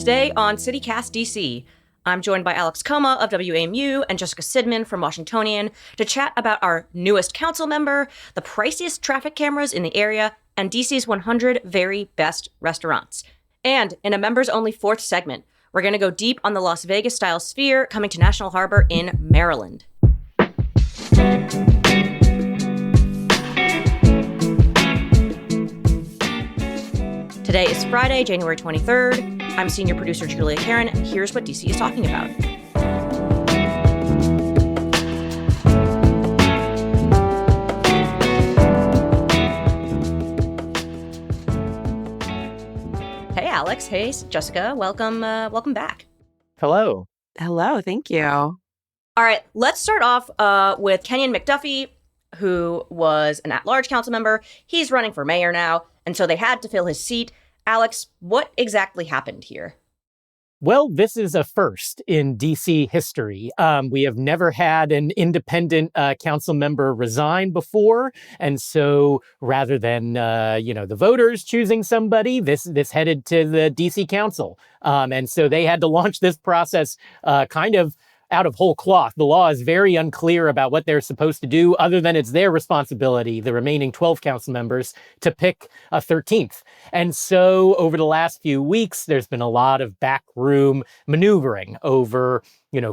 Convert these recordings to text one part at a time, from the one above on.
Today on CityCast DC, I'm joined by Alex Koma of WAMU and Jessica Sidman from Washingtonian to chat about our newest council member, the priciest traffic cameras in the area, and DC's 100 very best restaurants. And in a members-only fourth segment, we're going to go deep on the Las Vegas-style Sphere coming to National Harbor in Maryland. Today is Friday, January 23rd. I'm senior producer Julia Karen. Here's what DC is talking about. Hey, Alex. Hey, Jessica. Welcome back. Hello. Hello. Thank you. All right. Let's start off with Kenyon McDuffie, who was an at-large council member. He's running for mayor now, and so they had to fill his seat. Alex, what exactly happened here? Well, this is a first in DC history. We have never had an independent council member resign before. And so rather than, the voters choosing somebody, this headed to the DC council. And so they had to launch this process kind of out of whole cloth. The law is very unclear about what they're supposed to do, other than it's their responsibility, the remaining 12 council members, to pick a 13th. And so over the last few weeks, there's been a lot of backroom maneuvering over,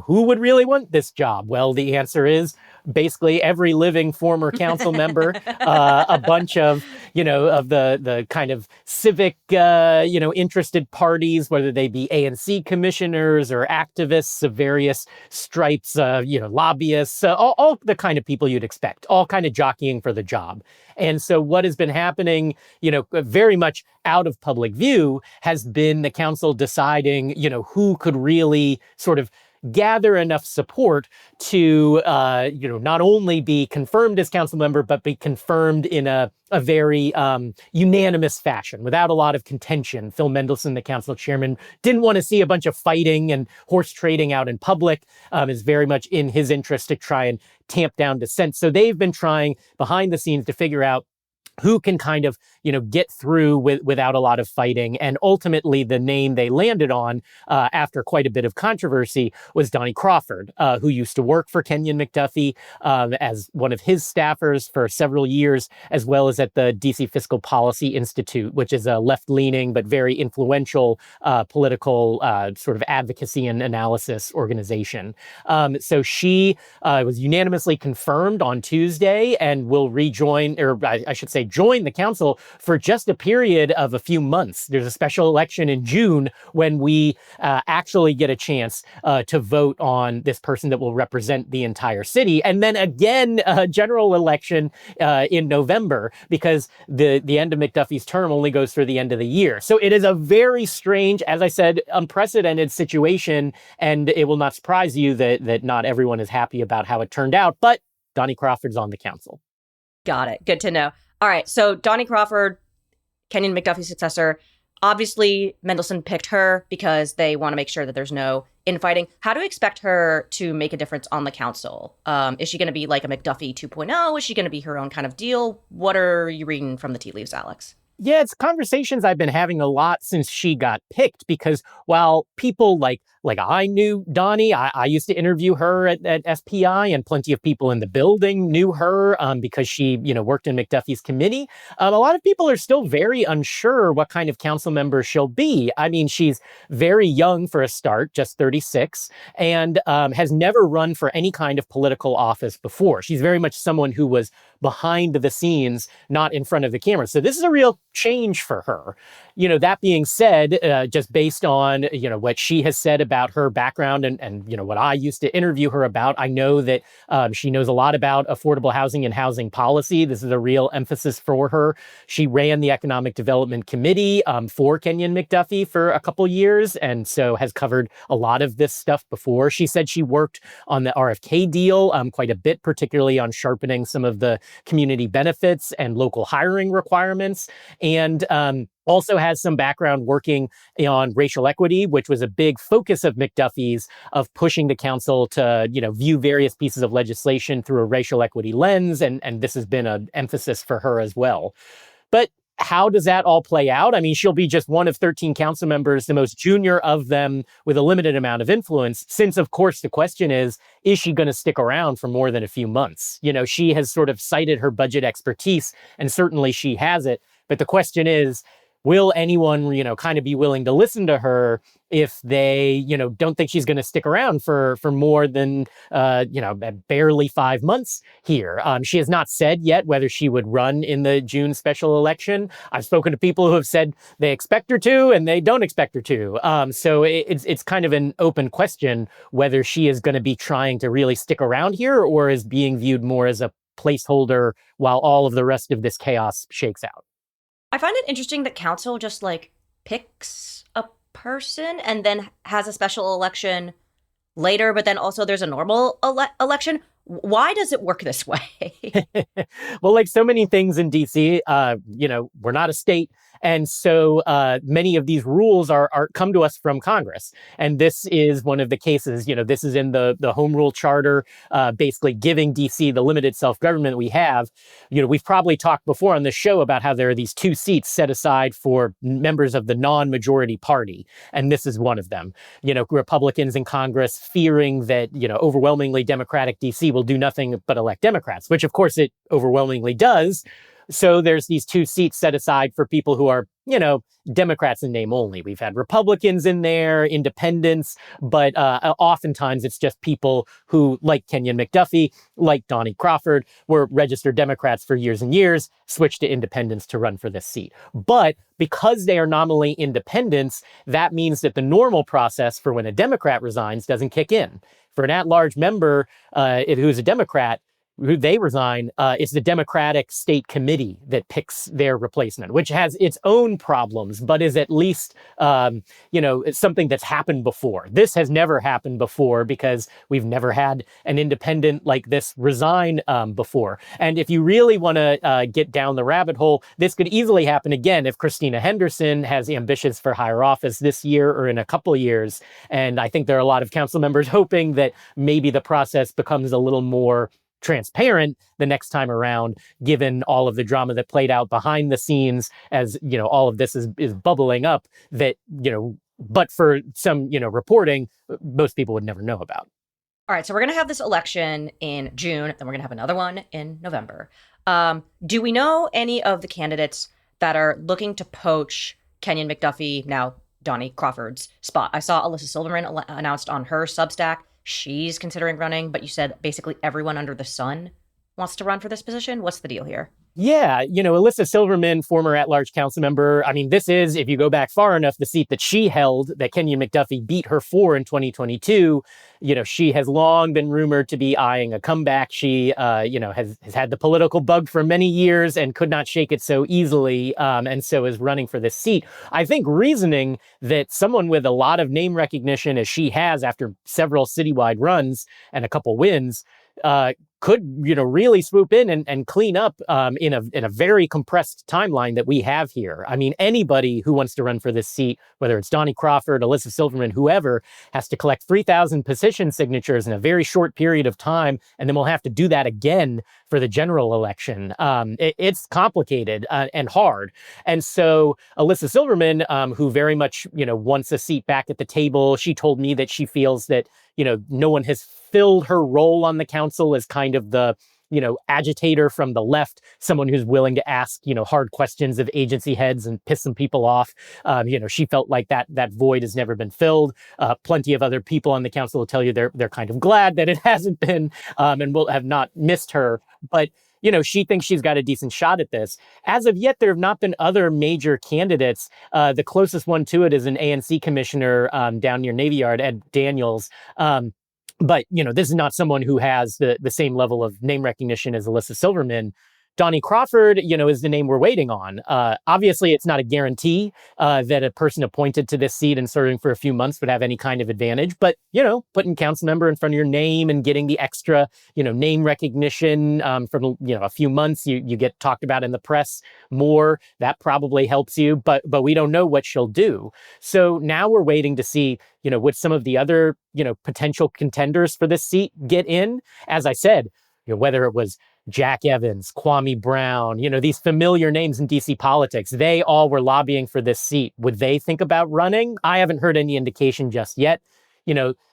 who would really want this job? Well, the answer is basically every living former council member, a bunch of, of the kind of civic, interested parties, whether they be ANC commissioners or activists of various stripes, lobbyists, all the kind of people you'd expect, all kind of jockeying for the job. And so what has been happening, very much out of public view has been the council deciding, who could really sort of gather enough support to, not only be confirmed as council member, but be confirmed in a very unanimous fashion without a lot of contention. Phil Mendelson, the council chairman, didn't want to see a bunch of fighting and horse trading out in public. Is very much in his interest to try and tamp down dissent. So they've been trying behind the scenes to figure out who can kind of, get through without a lot of fighting. And ultimately, the name they landed on after quite a bit of controversy was Donnie Crawford, who used to work for Kenyon McDuffie as one of his staffers for several years, as well as at the DC Fiscal Policy Institute, which is a left-leaning but very influential political sort of advocacy and analysis organization. So she was unanimously confirmed on Tuesday and will rejoin, or I should say, join the council for just a period of a few months. There's a special election in June when we actually get a chance to vote on this person that will represent the entire city. And then again, a general election in November, because the end of McDuffie's term only goes through the end of the year. So it is a very strange, as I said, unprecedented situation. And it will not surprise you that not everyone is happy about how it turned out. But Donnie Crawford's on the council. Got it. Good to know. All right, so Donnie Crawford, Kenyon McDuffie's successor. Obviously, Mendelson picked her because they want to make sure that there's no infighting. How do you expect her to make a difference on the council? Is she going to be like a McDuffie 2.0? Is she going to be her own kind of deal? What are you reading from the tea leaves, Alex? Yeah, it's conversations I've been having a lot since she got picked, because while people like I knew Donnie, I used to interview her at SPI, and plenty of people in the building knew her because she, worked in McDuffie's committee. A lot of people are still very unsure what kind of council member she'll be. I mean, she's very young for a start, just 36, and has never run for any kind of political office before. She's very much someone who was behind the scenes, not in front of the camera. So this is a real change for her. That being said, just based on, what she has said about her background and what I used to interview her about, I know that she knows a lot about affordable housing and housing policy. This is a real emphasis for her. She ran the Economic Development Committee for Kenyon McDuffie for a couple years, and so has covered a lot of this stuff before. She said she worked on the RFK deal quite a bit, particularly on sharpening some of the community benefits and local hiring requirements. And also has some background working on racial equity, which was a big focus of McDuffie's, of pushing the council to, view various pieces of legislation through a racial equity lens. And this has been an emphasis for her as well. But how does that all play out? I mean, she'll be just one of 13 council members, the most junior of them with a limited amount of influence, since, of course, the question is she going to stick around for more than a few months? She has sort of cited her budget expertise, and certainly she has it. But the question is, will anyone, kind of be willing to listen to her if they, don't think she's going to stick around for more than, barely 5 months here? She has not said yet whether she would run in the June special election. I've spoken to people who have said they expect her to and they don't expect her to. So it's kind of an open question whether she is going to be trying to really stick around here or is being viewed more as a placeholder while all of the rest of this chaos shakes out. I find it interesting that council just picks a person and then has a special election later, but then also there's a normal election. Why does it work this way? Well, like so many things in DC, we're not a state. And so many of these rules are come to us from Congress. And this is one of the cases, this is in the Home Rule Charter, basically giving DC the limited self-government we have. We've probably talked before on this show about how there are these 2 seats set aside for members of the non-majority party. And this is one of them. Republicans in Congress fearing that, overwhelmingly Democratic DC will do nothing but elect Democrats, which of course it overwhelmingly does. So there's these 2 seats set aside for people who are, Democrats in name only. We've had Republicans in there, independents, but oftentimes it's just people who, like Kenyon McDuffie, like Donnie Crawford, were registered Democrats for years and years, switched to independents to run for this seat. But because they are nominally independents, that means that the normal process for when a Democrat resigns doesn't kick in. For an at-large member who's a Democrat, who they resign, it's the Democratic State Committee that picks their replacement, which has its own problems, but is at least, it's something that's happened before. This has never happened before because we've never had an independent like this resign before. And if you really want to get down the rabbit hole, this could easily happen again if Christina Henderson has ambitions for higher office this year or in a couple of years. And I think there are a lot of council members hoping that maybe the process becomes a little more transparent the next time around, given all of the drama that played out behind the scenes as, all of this is bubbling up that, but for some, reporting, most people would never know about. All right, so we're going to have this election in June, then we're going to have another one in November. Do we know any of the candidates that are looking to poach Kenyon McDuffie, now Donnie Crawford's spot? I saw Alyssa Silverman announced on her Substack she's considering running, but you said basically everyone under the sun wants to run for this position. What's the deal here? Yeah, Alyssa Silverman, former at-large council member. I mean, this is, if you go back far enough, the seat that she held, that Kenyon McDuffie beat her for in 2022. She has long been rumored to be eyeing a comeback. She, has had the political bug for many years and could not shake it so easily, and so is running for this seat. I think reasoning that someone with a lot of name recognition, as she has after several citywide runs and a couple wins, could, really swoop in and clean up in a very compressed timeline that we have here. I mean, anybody who wants to run for this seat, whether it's Donnie Crawford, Alyssa Silverman, whoever, has to collect 3,000 petition signatures in a very short period of time, and then we'll have to do that again for the general election. It's complicated and hard. And so Alyssa Silverman, who very much, wants a seat back at the table, she told me that she feels that, no one has filled her role on the council as kind of the, agitator from the left, someone who's willing to ask, hard questions of agency heads and piss some people off. She felt like that void has never been filled. Plenty of other people on the council will tell you they're kind of glad that it hasn't been, and will have not missed her. But she thinks she's got a decent shot at this. As of yet, there have not been other major candidates. The closest one to it is an ANC commissioner down near Navy Yard, Ed Daniels. But, this is not someone who has the same level of name recognition as Alyssa Silverman. Donnie Crawford, is the name we're waiting on. Obviously, it's not a guarantee that a person appointed to this seat and serving for a few months would have any kind of advantage. But, putting council member in front of your name and getting the extra, name recognition from, a few months, you get talked about in the press more. That probably helps you. But we don't know what she'll do. So now we're waiting to see, would some of the other, potential contenders for this seat get in? As I said, whether it was Jack Evans, Kwame Brown, these familiar names in DC politics, they all were lobbying for this seat. Would they think about running? I haven't heard any indication just yet.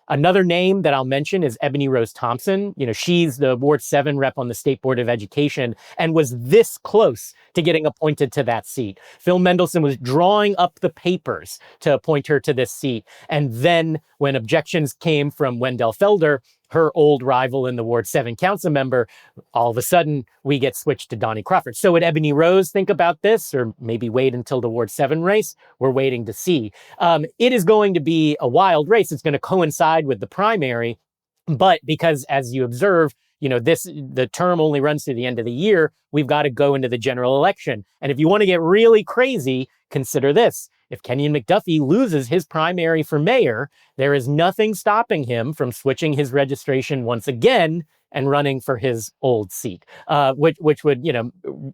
Another name that I'll mention is Ebony Rose Thompson. She's the Ward 7 rep on the State Board of Education and was this close to getting appointed to that seat. Phil Mendelson was drawing up the papers to appoint her to this seat. And then when objections came from Wendell Felder, her old rival in the Ward 7 council member, all of a sudden we get switched to Donnie Crawford. So would Ebony Rose think about this, or maybe wait until the Ward 7 race? We're waiting to see. It is going to be a wild race. It's going to coincide with the primary, but because, as you observe, the term only runs through the end of the year, we've got to go into the general election. And if you want to get really crazy, consider this. If Kenyon McDuffie loses his primary for mayor, there is nothing stopping him from switching his registration once again and running for his old seat, which would,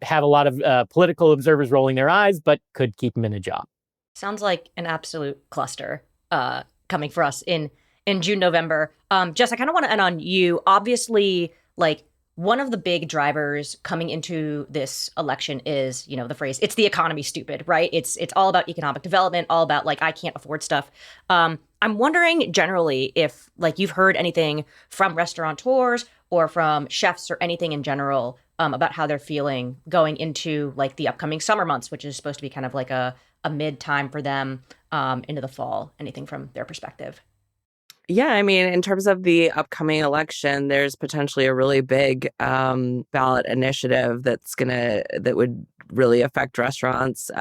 have a lot of political observers rolling their eyes, but could keep him in a job. Sounds like an absolute cluster coming for us in June, November. Jess, I kind of want to end on you. Obviously, one of the big drivers coming into this election is, the phrase, it's the economy, stupid, right? It's all about economic development, all about I can't afford stuff. I'm wondering generally if you've heard anything from restaurateurs or from chefs or anything in general about how they're feeling going into the upcoming summer months, which is supposed to be kind of a mid time for them into the fall. Anything from their perspective? Yeah, I mean, in terms of the upcoming election, there's potentially a really big ballot initiative that would really affect restaurants,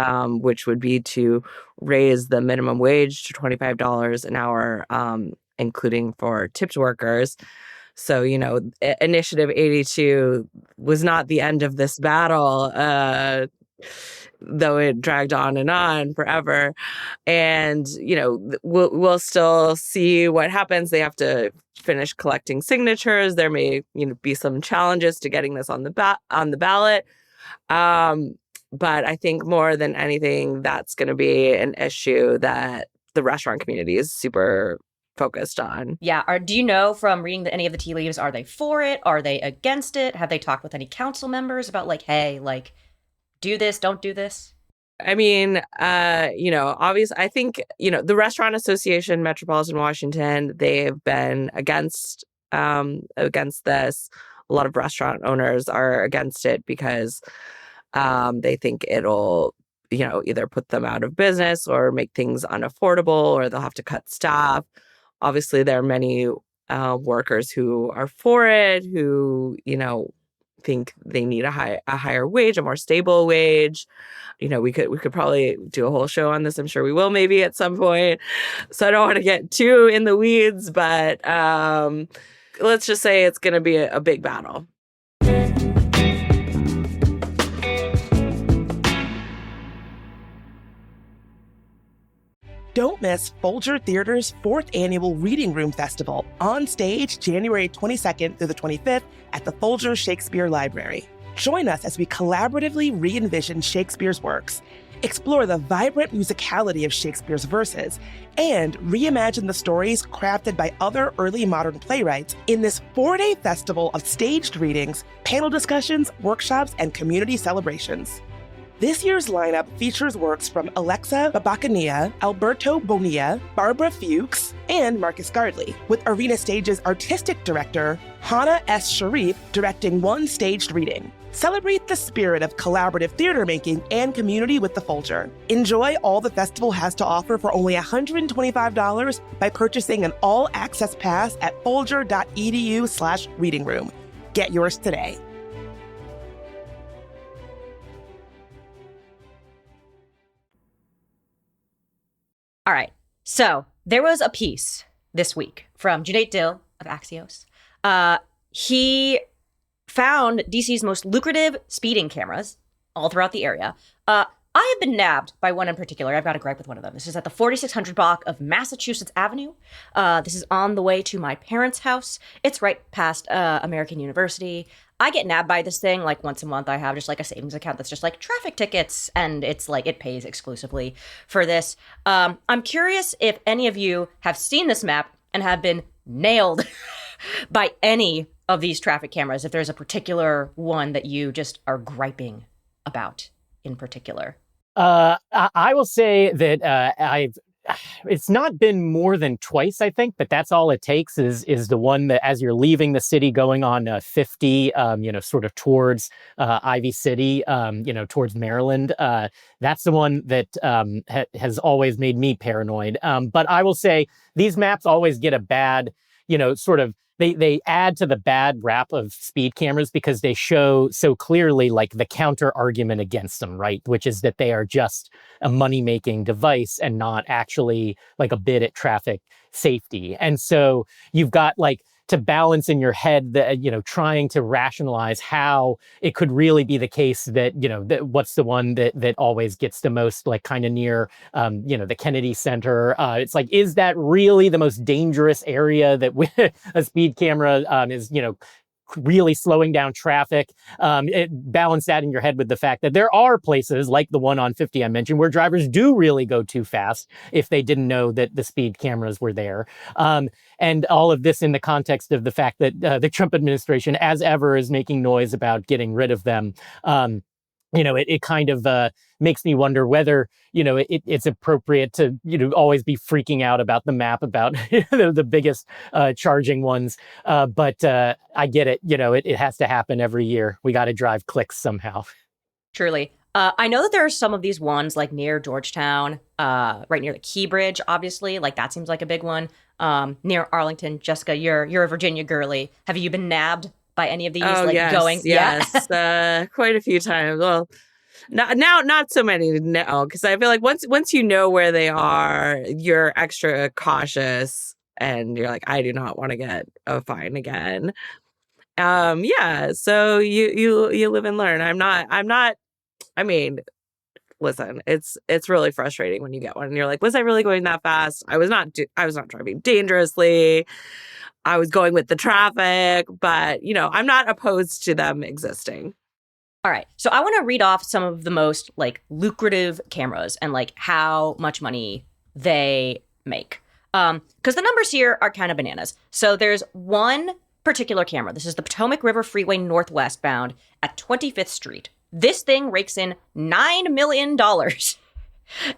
which would be to raise the minimum wage to $25 an hour, including for tipped workers. So, Initiative 82 was not the end of this battle, though it dragged on forever. And, we'll still see what happens. They have to finish collecting signatures. There may, be some challenges to getting this on the ballot. But I think more than anything, that's going to be an issue that the restaurant community is super focused on. Yeah. Do you know from reading any of the tea leaves, are they for it? Are they against it? Have they talked with any council members about hey, do this, don't do this? I mean, obviously, I think, the Restaurant Association, Metropolitan Washington, they've been against this. A lot of restaurant owners are against it because they think it'll, either put them out of business or make things unaffordable, or they'll have to cut staff. Obviously, there are many workers who are for it, who, think they need a higher wage, a more stable wage. We could probably do a whole show on this. I'm sure we will maybe at some point. So I don't want to get too in the weeds, but let's just say it's going to be a big battle. Don't miss Folger Theater's 4th Annual Reading Room Festival on stage January 22nd through the 25th at the Folger Shakespeare Library. Join us as we collaboratively re-envision Shakespeare's works, explore the vibrant musicality of Shakespeare's verses, and reimagine the stories crafted by other early modern playwrights in this 4-day festival of staged readings, panel discussions, workshops, and community celebrations. This year's lineup features works from Alexa Babakania, Alberto Bonilla, Barbara Fuchs, and Marcus Gardley, with Arena Stage's artistic director, Hannah S. Sharif, directing one staged reading. Celebrate the spirit of collaborative theater making and community with the Folger. Enjoy all the festival has to offer for only $125 by purchasing an all-access pass at folger.edu/readingroom. Get yours today. All right. So there was a piece this week from Junaid Dill of Axios. He found DC's most lucrative speeding cameras all throughout the area. I have been nabbed by one in particular. I've got a gripe with one of them. This is at the 4600 block of Massachusetts Avenue. This is on the way to my parents' house. It's right past American University. I get nabbed by this thing once a month. I have just a savings account that's just traffic tickets, and it's it pays exclusively for this. I'm curious if any of you have seen this map and have been nailed by any of these traffic cameras, if there's a particular one that you just are griping about in particular. I will say that it's not been more than twice, I think, but that's all it takes is the one that as you're leaving the city going on 50, sort of towards Ivy City, towards Maryland. That's the one that has always made me paranoid. But I will say these maps always get a bad, they add to the bad rap of speed cameras because they show so clearly like the counter argument against them, right? Which is that they are just a money-making device and not actually like a bid at traffic safety. And so you've got like to balance in your head that, trying to rationalize how it could really be the case that, that what's the one that always gets the most like kind of near, the Kennedy Center. It's like, is that really the most dangerous area that a speed camera is, really slowing down traffic? Balance that in your head with the fact that there are places like the one on 50 I mentioned where drivers do really go too fast if they didn't know that the speed cameras were there. And all of this in the context of the fact that the Trump administration, as ever, is making noise about getting rid of them. It kind of makes me wonder whether, it's appropriate to, always be freaking out about the map, about the biggest charging ones. But I get it. It has to happen every year. We got to drive clicks somehow. Truly. I know that there are some of these ones like near Georgetown, right near the Key Bridge, obviously. Like that seems like a big one. Near Arlington. Jessica, you're a Virginia girly. Have you been nabbed by any of these? Yes. Yeah. Quite a few times. Well, not so many now, because I feel like once you know where they are, you're extra cautious, and you're like, I do not want to get a fine again. So you live and learn. I'm not. I mean, listen, it's really frustrating when you get one and you're like, was I really going that fast? I was not driving dangerously. I was going with the traffic, but I'm not opposed to them existing. All right. So I want to read off some of the most like lucrative cameras and like how much money they make. Because the numbers here are kind of bananas. So there's one particular camera. This is the Potomac River Freeway Northwest bound at 25th Street. This thing rakes in $9 million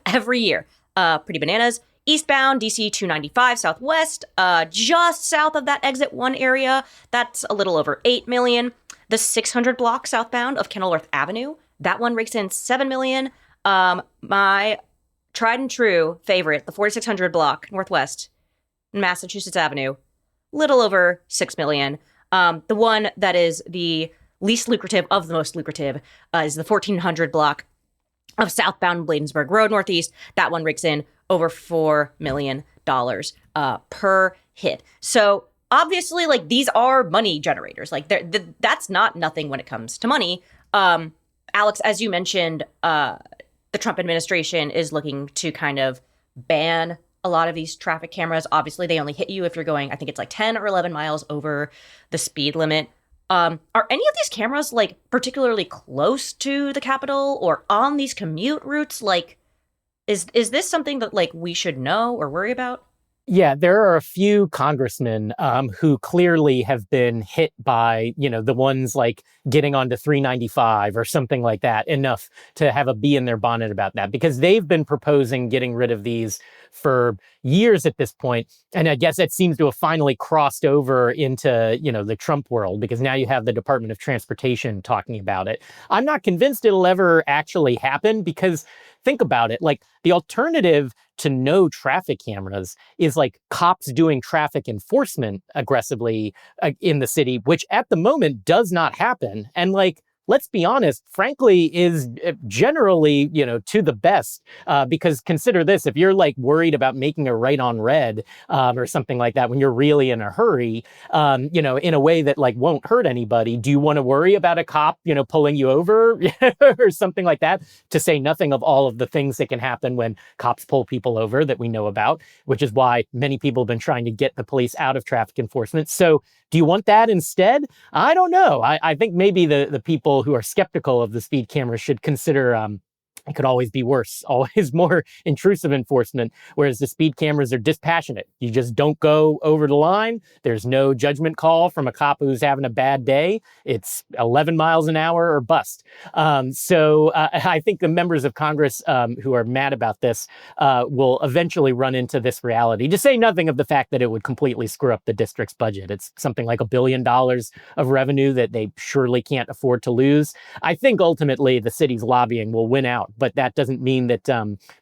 every year. Pretty bananas. Eastbound, DC 295 Southwest, just south of that exit 1 area, that's a little over $8 million. The 600 block southbound of Kenilworth Avenue, that one rakes in $7 million. My tried and true favorite, the 4600 block Northwest Massachusetts Avenue, little over $6 million. The one that is the least lucrative of the most lucrative is the 1400 block of southbound Bladensburg Road Northeast. That one rakes in over $4 million per hit. So obviously, like, these are money generators. Like, that's not nothing when it comes to money. Alex, as you mentioned, the Trump administration is looking to kind of ban a lot of these traffic cameras. Obviously, they only hit you if you're going, I think it's like 10 or 11 miles over the speed limit. Are any of these cameras like particularly close to the Capitol or on these commute routes? Like, is this something that like we should know or worry about? Yeah, there are a few congressmen who clearly have been hit by, the ones like getting onto 395 or something like that, enough to have a bee in their bonnet about that, because they've been proposing getting rid of these for years at this point. And I guess it seems to have finally crossed over into, the Trump world, because now you have the Department of Transportation talking about it. I'm not convinced it'll ever actually happen, because think about it, like the alternative to no traffic cameras is like cops doing traffic enforcement aggressively in the city, which at the moment does not happen. And like, let's be honest, frankly, is generally, to the best, because consider this, if you're like worried about making a right on red or something like that when you're really in a hurry, in a way that like won't hurt anybody, do you want to worry about a cop, pulling you over or something like that? To say nothing of all of the things that can happen when cops pull people over that we know about, which is why many people have been trying to get the police out of traffic enforcement. So do you want that instead? I don't know. I think maybe the people who are skeptical of the speed cameras should consider it could always be worse, always more intrusive enforcement, whereas the speed cameras are dispassionate. You just don't go over the line. There's no judgment call from a cop who's having a bad day. It's 11 miles an hour or bust. So I think the members of Congress who are mad about this will eventually run into this reality, to say nothing of the fact that it would completely screw up the district's budget. It's something like $1 billion of revenue that they surely can't afford to lose. I think ultimately the city's lobbying will win out, but that doesn't mean that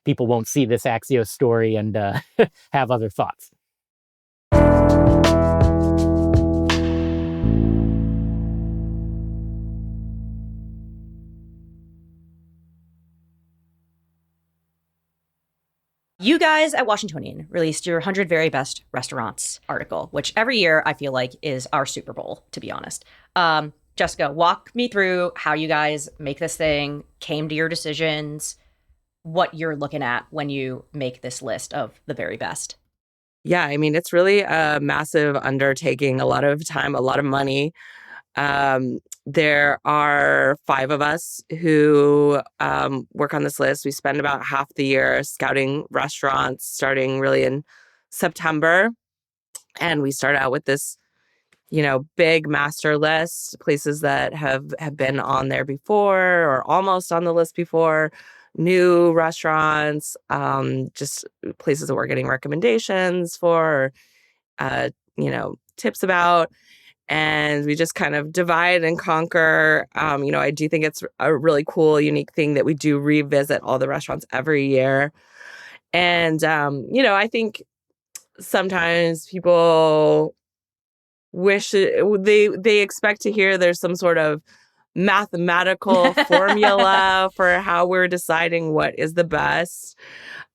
people won't see this Axios story and have other thoughts. You guys at Washingtonian released your 100 Very Best Restaurants article, which every year I feel like is our Super Bowl, to be honest. Jessica, walk me through how you guys make this thing, came to your decisions, what you're looking at when you make this list of the very best. Yeah, I mean, it's really a massive undertaking, a lot of time, a lot of money. There are 5 of us who work on this list. We spend about half the year scouting restaurants, starting really in September. And we start out with this big master list, places that have been on there before or almost on the list before, new restaurants, just places that we're getting recommendations for, tips about. And we just kind of divide and conquer. I do think it's a really cool, unique thing that we do revisit all the restaurants every year. And, I think sometimes people wish they expect to hear there's some sort of mathematical formula for how we're deciding what is the best.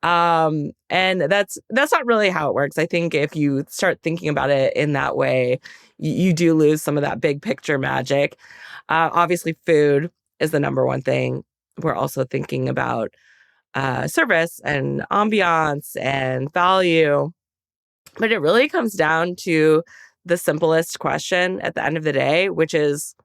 And that's not really how it works. I think if you start thinking about it in that way, you do lose some of that big picture magic. Obviously, food is the number one thing. We're also thinking about service and ambiance and value. But it really comes down to the simplest question at the end of the day, which is,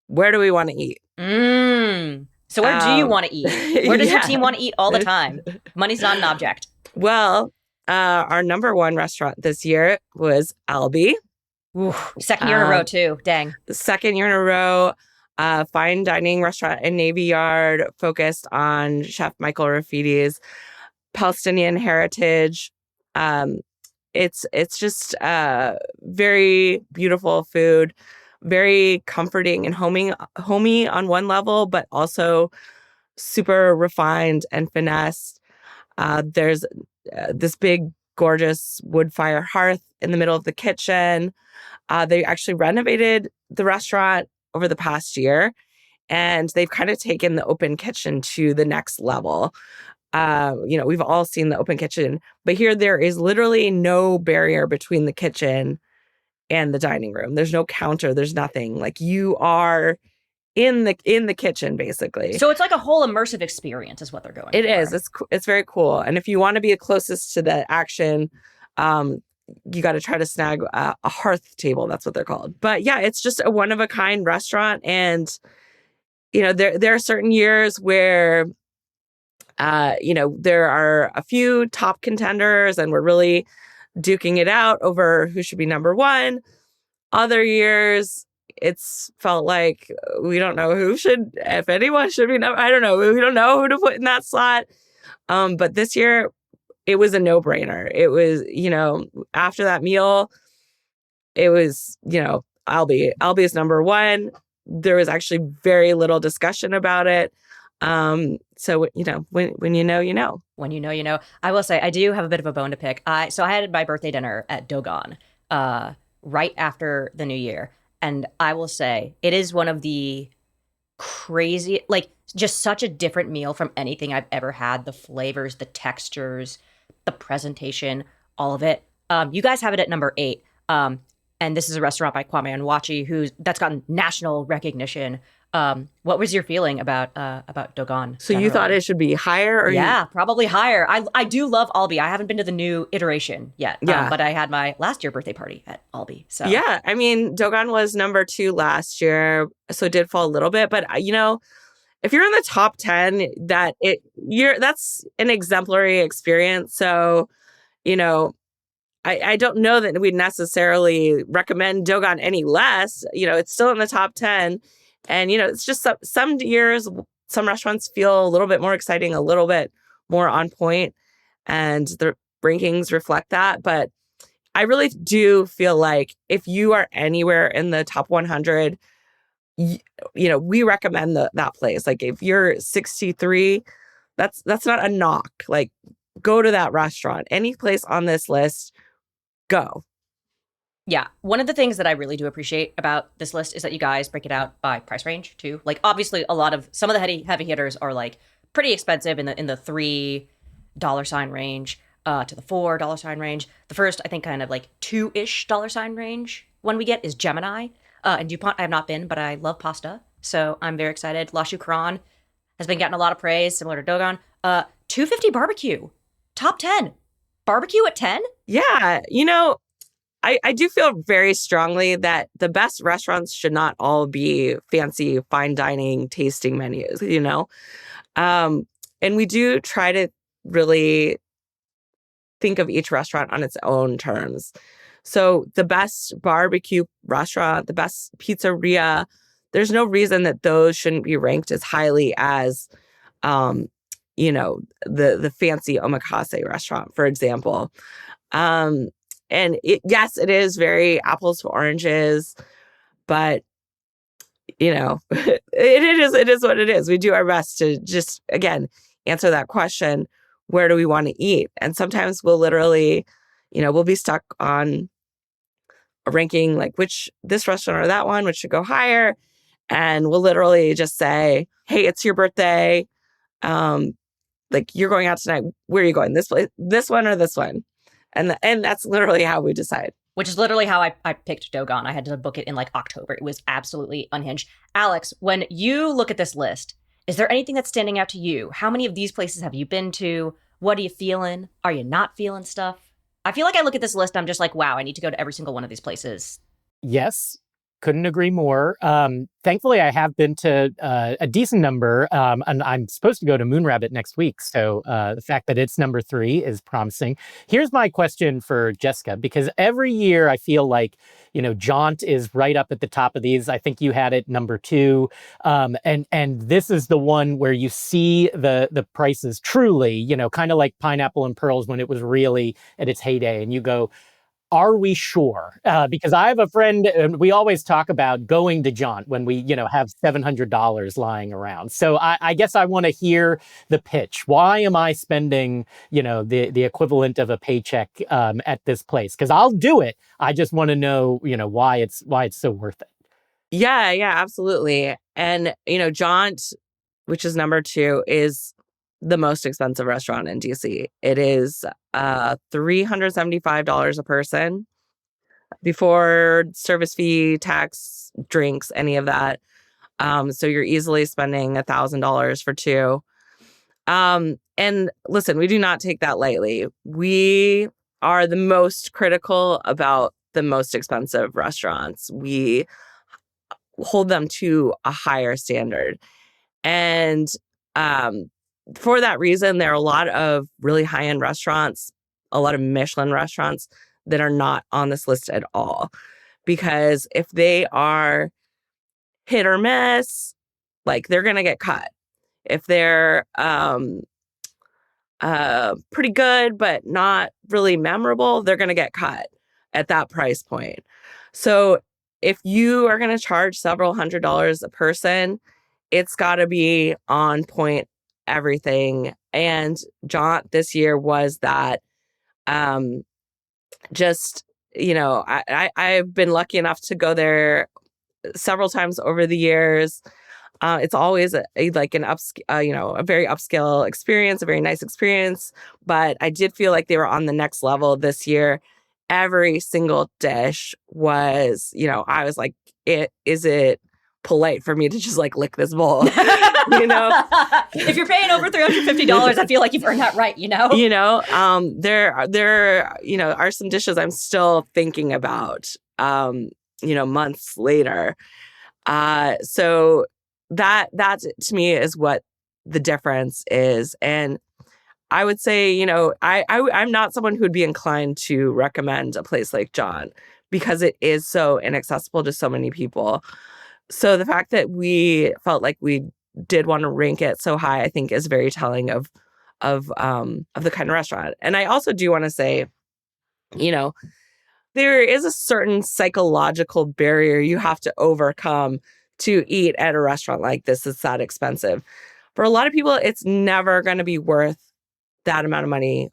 where do we want to eat? So where do you want to eat? Where does your team want to eat all the time? Money's not an object. Well, our number one restaurant this year was Albee. Ooh, second year in a row, too. Dang. Second year in a row. Fine dining restaurant in Navy Yard, focused on Chef Michael Rafidi's Palestinian heritage. It's just very beautiful food, very comforting and homey on one level, but also super refined and finessed. There's this big, gorgeous wood fire hearth in the middle of the kitchen. They actually renovated the restaurant over the past year, and they've kind of taken the open kitchen to the next level. We've all seen the open kitchen, but here there is literally no barrier between the kitchen and the dining room. There's no counter. There's nothing. Like, you are in the kitchen, basically. So it's like a whole immersive experience is what they're going for. It is. It's very cool. And if you want to be closest to the action, you got to try to snag a hearth table. That's what they're called. But yeah, it's just a one of a kind restaurant. And, there are certain years where there are a few top contenders and we're really duking it out over who should be number one. Other years, it's felt like we don't know if anyone should be number. I don't know. We don't know who to put in that slot. But this year, it was a no-brainer. It was, after that meal, it was, Albee is number one. There was actually very little discussion about it. So, when you know, you know. When you know, you know. I will say, I do have a bit of a bone to pick. So I had my birthday dinner at Dogon right after the new year. And I will say, it is one of the crazy, just such a different meal from anything I've ever had. The flavors, the textures, the presentation, all of it. You guys have it at number 8. And this is a restaurant by Kwame Onwuachi that's gotten national recognition. What was your feeling about Dogon? So you thought it should be higher? Yeah, probably higher. I do love Albee. I haven't been to the new iteration yet. Yeah. But I had my last year birthday party at Albee. So yeah, I mean, Dogon was number 2 last year, so it did fall a little bit. But if you're in the top 10, that's an exemplary experience. So, you know, I don't know that we'd necessarily recommend Dogon any less. You know, it's still in the top 10. And, you know, it's just some years, some restaurants feel a little bit more exciting, a little bit more on point, and the rankings reflect that. But I really do feel like if you are anywhere in the top 100, you know, we recommend that place. Like if you're 63, that's not a knock. Like go to that restaurant. Any place on this list, go. Yeah. One of the things that I really do appreciate about this list is that you guys break it out by price range too. Like obviously some of the heavy hitters are like pretty expensive in the $3 range to the $4 range. The first, I think, kind of like $2-ish range one we get is Gemini. And DuPont, I have not been, but I love pasta. So I'm very excited. La Choukran has been getting a lot of praise, similar to Dogon. $2.50 barbecue. Top 10. Barbecue at 10? Yeah. You know, I do feel very strongly that the best restaurants should not all be fancy fine dining tasting menus, you know? And we do try to really think of each restaurant on its own terms. So the best barbecue restaurant, the best pizzeria, there's no reason that those shouldn't be ranked as highly as, you know, the fancy omakase restaurant, for example. And yes, it is very apples to oranges, but you know, it is what it is. We do our best to just, again, answer that question, where do we want to eat? And sometimes we'll literally, you know, we'll be stuck on a ranking like this restaurant or that one, which should go higher. And we'll literally just say, hey, it's your birthday. Like you're going out tonight. Where are you going? This place, this one or this one? And that's literally how we decide. Which is literally how I picked Dogon. I had to book it in like October. It was absolutely unhinged. Alex, when you look at this list, is there anything that's standing out to you? How many of these places have you been to? What are you feeling? Are you not feeling stuff? I feel like I look at this list, I'm just like, wow, I need to go to every single one of these places. Yes, couldn't agree more. Thankfully, I have been to a decent number, and I'm supposed to go to Moonrabbit next week. So the fact that it's number 3 is promising. Here's my question for Jessica, because every year I feel like, you know, Jaunt is right up at the top of these. I think you had it number 2. And this is the one where you see the prices truly, you know, kind of like Pineapple and Pearls when it was really at its heyday. And you go, are we sure? Because I have a friend, and we always talk about going to Jaunt when we, you know, have $700 lying around. So I guess I want to hear the pitch. Why am I spending, you know, the equivalent of a paycheck at this place? Because I'll do it. I just want to know, you know, why it's so worth it. Yeah, absolutely. And, you know, Jaunt, which is number 2, is the most expensive restaurant in DC. It is $375 a person before service fee, tax, drinks, any of that. So you're easily spending $1,000 for 2. And listen, we do not take that lightly. We are the most critical about the most expensive restaurants. We hold them to a higher standard. And for that reason, there are a lot of really high-end restaurants, a lot of Michelin restaurants that are not on this list at all. Because if they are hit or miss, like they're going to get cut. If they're pretty good, but not really memorable, they're going to get cut at that price point. So if you are going to charge several $100s a person, it's got to be on point everything. And Jaunt this year was that. Just, you know, I've been lucky enough to go there several times over the years. It's always like an a very upscale experience, a very nice experience. But I did feel like they were on the next level this year. Every single dish was, you know, I was like, is it polite for me to just like lick this bowl? You know, if you're paying over $350, I feel like you've earned that right, you know? You know, there, you know, are some dishes I'm still thinking about, you know, months later. So that to me is what the difference is. And I would say, you know, I'm not someone who would be inclined to recommend a place like John because it is so inaccessible to so many people. So the fact that we felt like we did want to rank it so high, I think, is very telling of the kind of restaurant. And I also do want to say, you know, there is a certain psychological barrier you have to overcome to eat at a restaurant like this. It's that expensive. For a lot of people, it's never going to be worth that amount of money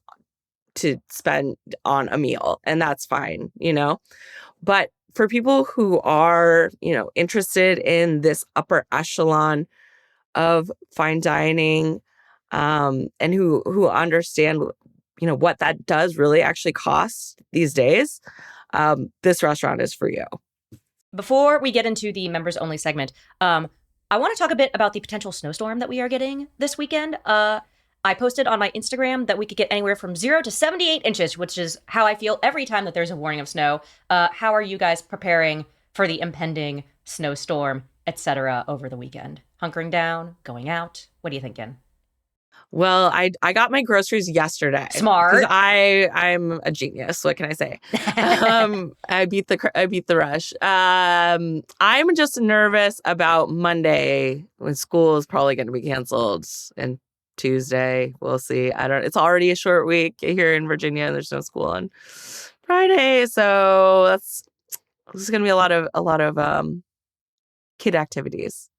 to spend on a meal. And that's fine, you know. But for people who are, you know, interested in this upper echelon of fine dining, and who understand, you know, what that does really actually cost these days, this restaurant is for you. Before we get into the members only segment, I want to talk a bit about the potential snowstorm that we are getting this weekend. I posted on my Instagram that we could get anywhere from 0 to 78 inches, which is how I feel every time that there's a warning of snow. How are you guys preparing for the impending snowstorm, etc. over the weekend? Hunkering down, going out? What are you thinking? Well, I got my groceries yesterday. Smart. Because I'm a genius. What can I say? I beat the rush. I'm just nervous about Monday when school is probably going to be canceled, and Tuesday we'll see. It's already a short week here in Virginia, and there's no school on Friday, so this is going to be a lot of kid activities.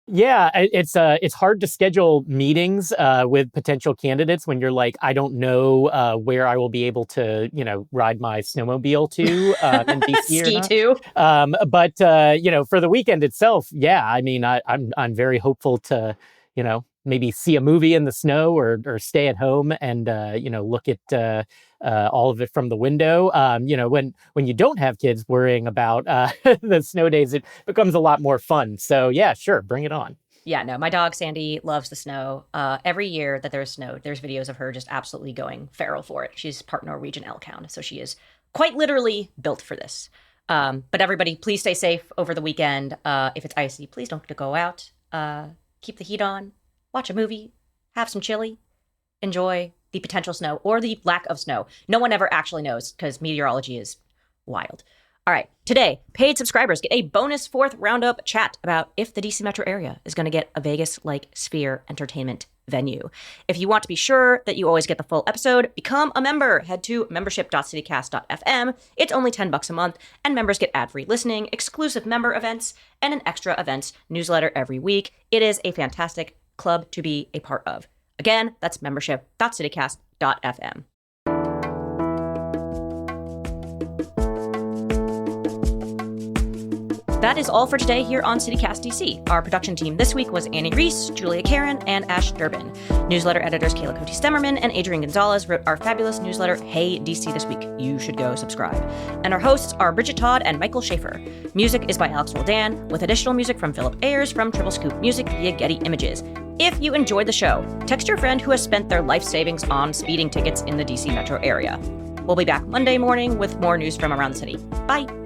Yeah, it's hard to schedule meetings with potential candidates when you're like, I don't know where I will be able to, you know, ride my snowmobile to in DC Ski to. But you know, for the weekend itself, yeah, I mean, I'm very hopeful to, you know, maybe see a movie in the snow or stay at home and you know, look at all of it from the window. You know, when you don't have kids worrying about the snow days, it becomes a lot more fun. So yeah, sure, bring it on. Yeah, no, my dog Sandy loves the snow. Every year that there's snow, there's videos of her just absolutely going feral for it. She's part Norwegian elk hound, so she is quite literally built for this. But everybody, please stay safe over the weekend. If it's icy, please don't go out. Keep the heat on. Watch a movie, have some chili, enjoy the potential snow or the lack of snow. No one ever actually knows because meteorology is wild. All right, today, paid subscribers get a bonus 4th roundup chat about if the DC metro area is going to get a Vegas-like Sphere entertainment venue. If you want to be sure that you always get the full episode, become a member. Head to membership.citycast.fm. It's only $10 a month, and members get ad-free listening, exclusive member events, and an extra events newsletter every week. It is a fantastic club to be a part of. Again, that's membership.citycast.fm. That is all for today here on CityCast DC. Our production team this week was Annie Reese, Julia Karen, and Ash Durbin. Newsletter editors Kayla Cote-Stemmerman and Adrian Gonzalez wrote our fabulous newsletter, Hey DC This Week. You should go subscribe. And our hosts are Bridget Todd and Michael Schaefer. Music is by Alex Roldan, with additional music from Philip Ayers from Triple Scoop Music via Getty Images. If you enjoyed the show, text your friend who has spent their life savings on speeding tickets in the DC metro area. We'll be back Monday morning with more news from around the city. Bye!